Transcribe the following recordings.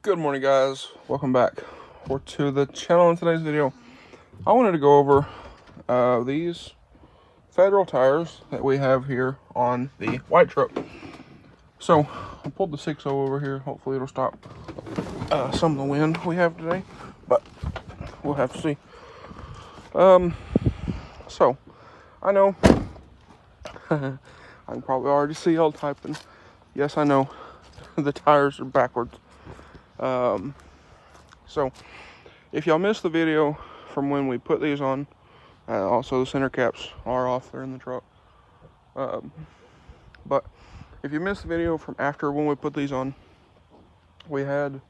Good morning, guys. Welcome back to the channel. In today's video, I wanted to go over these Federal tires that we have here on the white truck. So I pulled the 6.0 over here. Hopefully it'll stop some of the wind we have today, but we'll have to see. So I know I can probably already see y'all typing. Yes, I know the tires are backwards. So if y'all missed the video from when we put these on, also the center caps are off there in the truck. But if you missed the video from after when we put these on, we had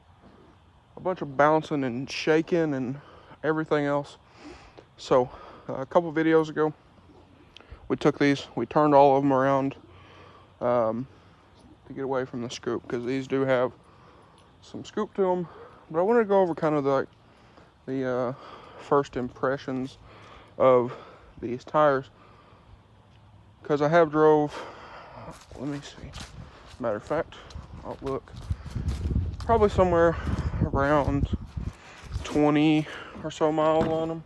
a bunch of bouncing and shaking and everything else. So a couple videos ago, we took these, we turned all of them around to get away from the scoop, because these do have some scoop to them. But I wanted to go over kind of the first impressions of these tires, because I have drove, let me see, matter of fact, I'll look, probably somewhere around 20 or so miles on them.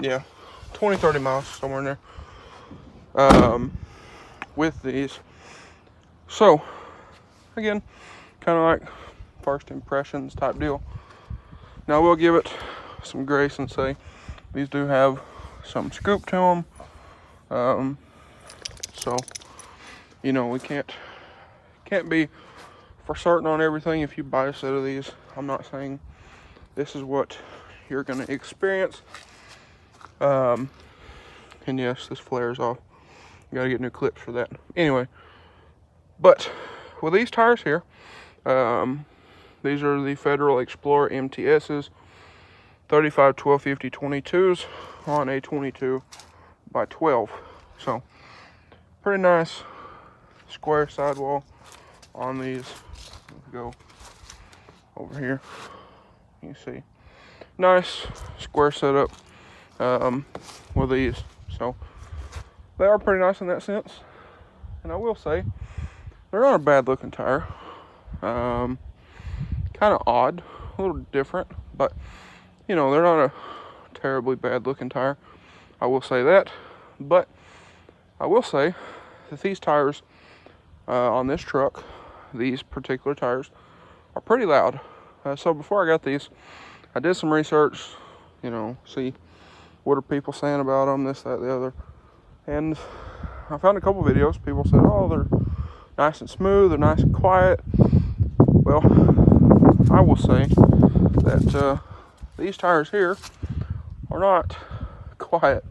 Yeah, 20-30 miles, somewhere in there, with these. So again, kind of like first impressions type deal. Now I will give it some grace and say these do have some scoop to them. So, you know, we can't be for certain on everything. If you buy a set of these, I'm not saying this is what you're going to experience. And yes, this flares off. You got to get new clips for that. Anyway, but with these tires here, these are the Federal Explora MTSs, 35 1250 22s on a 22 by 12. So pretty nice square sidewall on these. Let's go over here. You see, nice square setup with these. So they are pretty nice in that sense. And I will say, they're not a bad looking tire. Kind of odd, a little different, but you know, they're not a terribly bad looking tire. I will say that. But I will say that these tires on this truck, these particular tires, are pretty loud. So before I got these, I did some research, you know, see what are people saying about them, this, that, the other. And I found a couple videos. People said, oh, they're nice and smooth, they're nice and quiet. Well, I will say that these tires here are not quiet.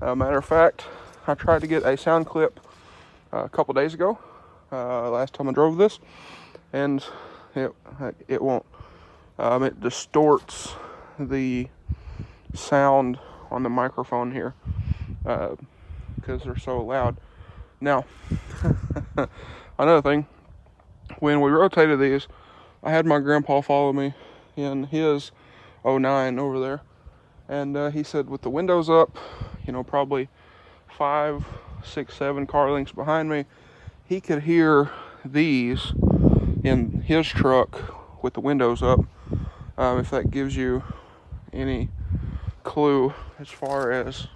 Matter of fact, I tried to get a sound clip a couple days ago, last time I drove this, and it won't. It distorts the sound on the microphone here because they're so loud. Now, another thing, when we rotated these, I had my grandpa follow me in his 09 over there, and he said with the windows up, you know, probably 5, 6, 7 car lengths behind me, he could hear these in his truck with the windows up. If that gives you any clue as far as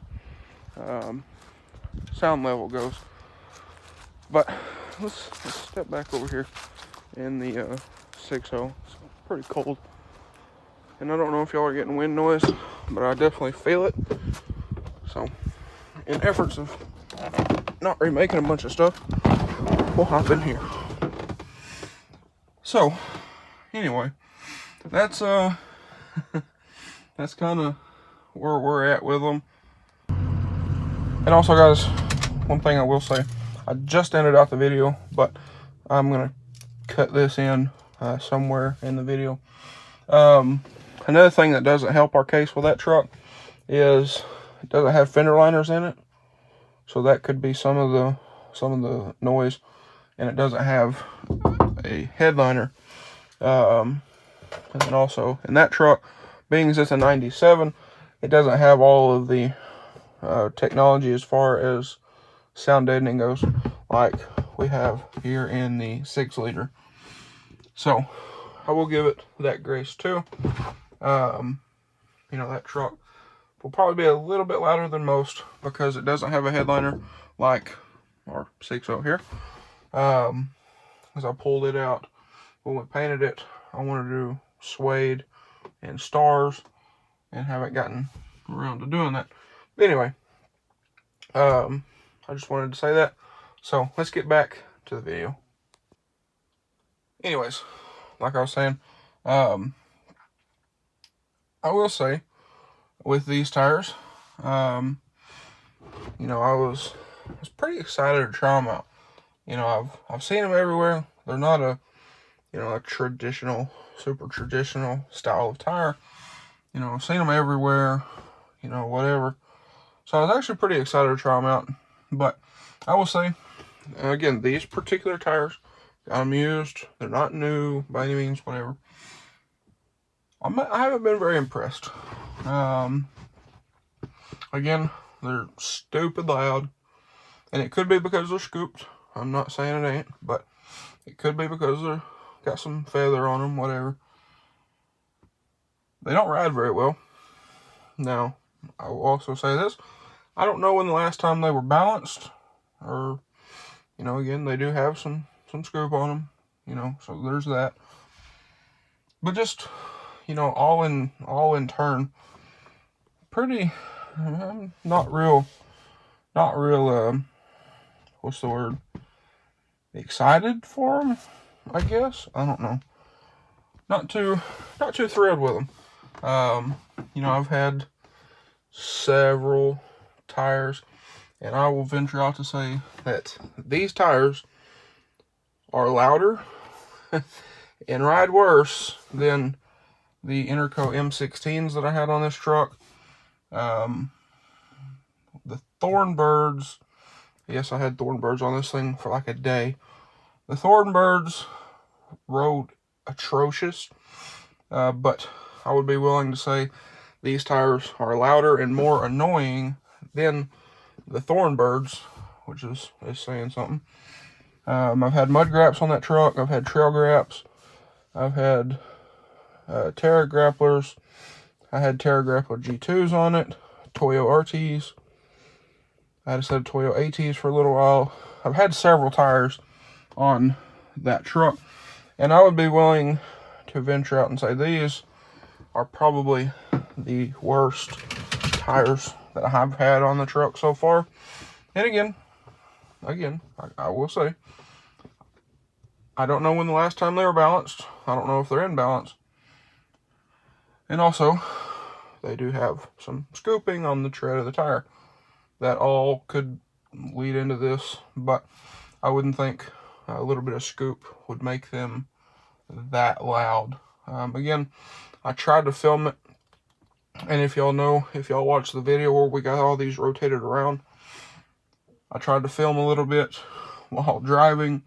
sound level goes. But let's step back over here in the 6.0. It's pretty cold, and I don't know if y'all are getting wind noise, but I definitely feel it. So in efforts of not remaking a bunch of stuff, we'll hop in here. So anyway, that's that's kind of where we're at with them. And also, guys, one thing I will say, I just ended out the video, but I'm gonna cut this in somewhere in the video. Another thing that doesn't help our case with that truck is it doesn't have fender liners in it, so that could be some of the noise. And it doesn't have a headliner. And then also in that truck, being as it's a 97, it doesn't have all of the technology as far as sound deadening goes, like we have here in the 6-liter. So I will give it that grace too. You know, that truck will probably be a little bit louder than most because it doesn't have a headliner like our 6.0 here. As I pulled it out when we painted it, I wanted to do suede and stars and haven't gotten around to doing that. But anyway, I just wanted to say that. So let's get back to the video. Anyways, like I was saying, I will say with these tires, you know, I was pretty excited to try them out. You know, I've seen them everywhere. They're not a, you know, a traditional, super traditional style of tire. You know, I've seen them everywhere, you know, whatever. So I was actually pretty excited to try them out. But I will say, again, these particular tires, got them used. They're not new by any means, whatever. I haven't been very impressed. Again, they're stupid loud. And it could be because they're scooped. I'm not saying it ain't, but it could be because they're got some feather on them, whatever. They don't ride very well. Now, I will also say this. I don't know when the last time they were balanced. Or, you know, again, they do have some scoop on them. You know, so there's that. But just, you know, all in turn, pretty, not real, what's the word? Excited for them, I guess. I don't know. Not too thrilled with them. You know, I've had several tires, and I will venture out to say that these tires are louder and ride worse than the Interco M16s that I had on this truck. The Thornbirds, yes, I had Thornbirds on this thing for like a day. The Thornbirds rode atrocious, but I would be willing to say these tires are louder and more annoying than the Thornbirds, which is saying something. I've had mud graps on that truck. I've had trail graps. I've had Terra grapplers. I had Terra grappler G2s on it. Toyo RTs. I had a set of Toyo ATs for a little while. I've had several tires on that truck, and I would be willing to venture out and say these are probably the worst tires that I've had on the truck so far. And again, I will say, I don't know when the last time they were balanced. I don't know if they're in balance. And also, they do have some scooping on the tread of the tire. That all could lead into this, but I wouldn't think a little bit of scoop would make them that loud. Again, I tried to film it, and if y'all watch the video where we got all these rotated around, I tried to film a little bit while driving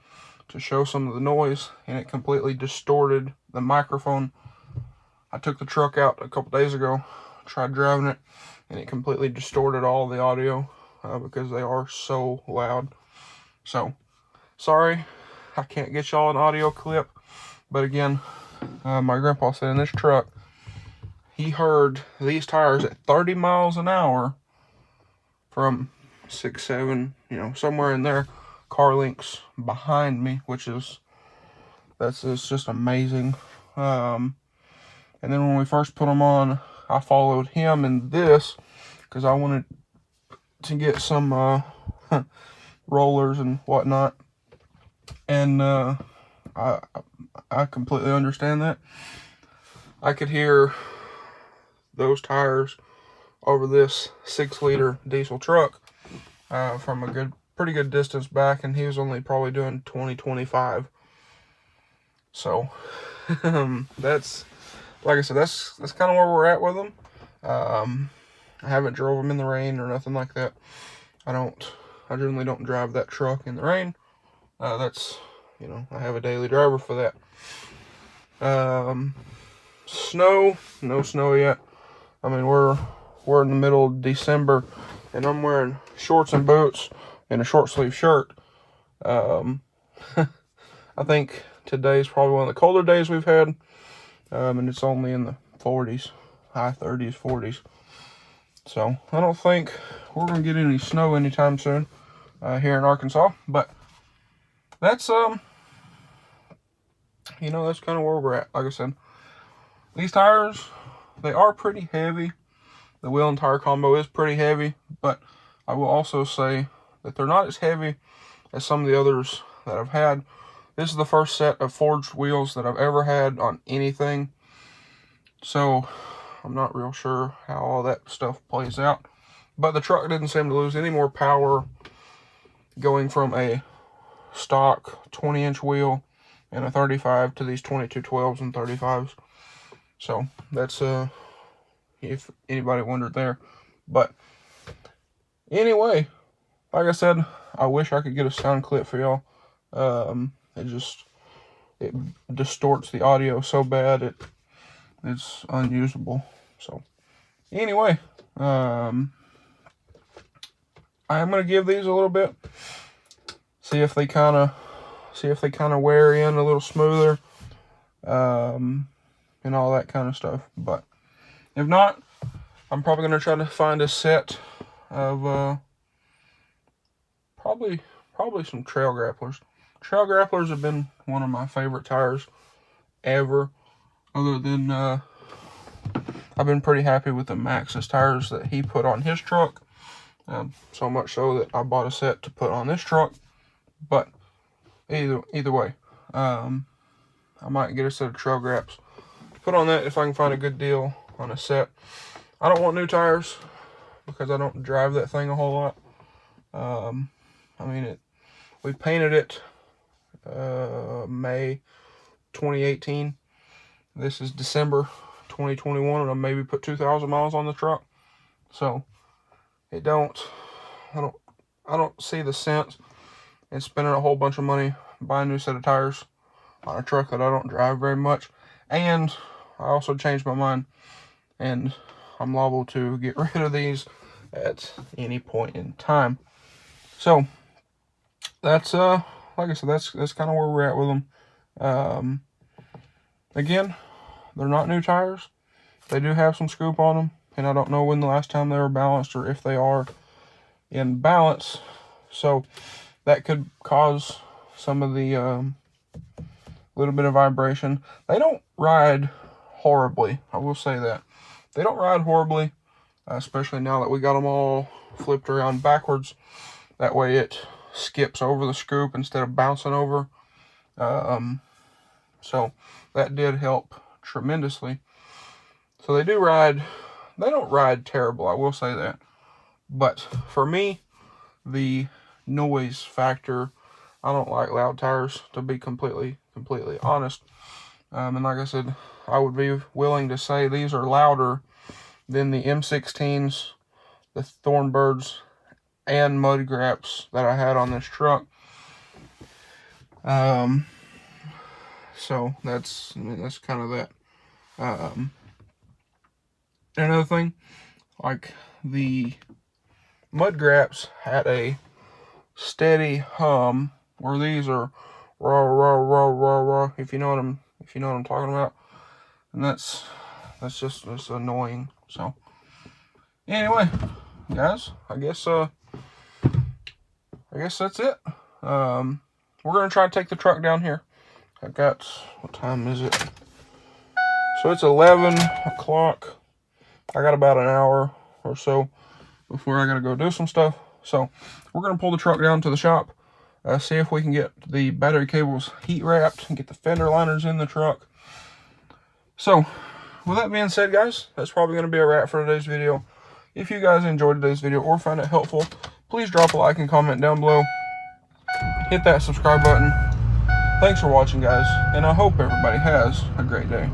to show some of the noise, and it completely distorted the microphone. I took the truck out a couple days ago, tried driving it, and it completely distorted all the audio because they are so loud. So, sorry, I can't get y'all an audio clip, but again, my grandpa said in this truck, he heard these tires at 30 miles an hour from 6, 7, you know, somewhere in there, car links behind me, it's just amazing. And then when we first put them on, I followed him in this because I wanted to get some rollers and whatnot. And I completely understand that. I could hear those tires over this 6-liter diesel truck from a pretty good distance back, and he was only probably doing 20, 25. So that's, like I said, that's kind of where we're at with them. I haven't drove them in the rain or nothing like that. I generally don't drive that truck in the rain. That's, you know, I have a daily driver for that. Snow, no snow yet. I mean, we're in the middle of December, and I'm wearing shorts and boots and a short sleeve shirt. I think today's probably one of the colder days we've had, and it's only in the 40s, high 30s, 40s. So I don't think we're gonna get any snow anytime soon here in Arkansas. But that's you know, that's kind of where we're at. Like I said, these tires, they are pretty heavy. The wheel and tire combo is pretty heavy, but I will also say that they're not as heavy as some of the others that I've had. This is the first set of forged wheels that I've ever had on anything, so I'm not real sure how all that stuff plays out. But the truck didn't seem to lose any more power going from a stock 20-inch wheel and a 35 to these 2212s and 35s. So that's if anybody wondered there. But anyway, like I said, I wish I could get a sound clip for y'all. It distorts the audio so bad it's unusable. So anyway, I am gonna give these a little bit, see if they kind of wear in a little smoother, and all that kind of stuff. But if not, I'm probably gonna try to find a set of probably some trail grapplers. Trail grapplers have been one of my favorite tires ever. Other than I've been pretty happy with the Maxxis tires that he put on his truck. So much so that I bought a set to put on this truck. But either way, I might get a set of trail graps, put on that if I can find a good deal on a set. I don't want new tires because I don't drive that thing a whole lot. I mean, we painted it May 2018. This is December 2021, and I maybe put 2,000 miles on the truck. So I don't see the sense in spending a whole bunch of money buying a new set of tires on a truck that I don't drive very much. And I also changed my mind, and I'm liable to get rid of these at any point in time. So that's like I said, that's kind of where we're at with them. Again, they're not new tires. They do have some scoop on them, and I don't know when the last time they were balanced or if they are in balance. So that could cause some of the little bit of vibration. They don't ride horribly, I will say that. They don't ride horribly, especially now that we got them all flipped around backwards. That way it skips over the scoop instead of bouncing over. So that did help tremendously. So they do ride. They don't ride terrible, I will say that. But for me, the noise factor, I don't like loud tires, to be completely honest. And like I said, I would be willing to say these are louder than the M16s, the Thornbirds, and Mud Graps that I had on this truck. So that's kind of that. Another thing, like the Mud Graps had a steady hum, where these are raw, raw, raw, raw, raw. If you know what I'm talking about, and that's just annoying. So anyway, guys, I guess that's it. We're gonna try to take the truck down here. I've got, what time is it? So it's 11 o'clock. I got about an hour or so before I gotta go do some stuff. So we're gonna pull the truck down to the shop, see if we can get the battery cables heat wrapped and get the fender liners in the truck. So with that being said, guys, that's probably gonna be a wrap for today's video. If you guys enjoyed today's video or found it helpful, please drop a like and comment down below. Hit that subscribe button. Thanks for watching, guys, and I hope everybody has a great day.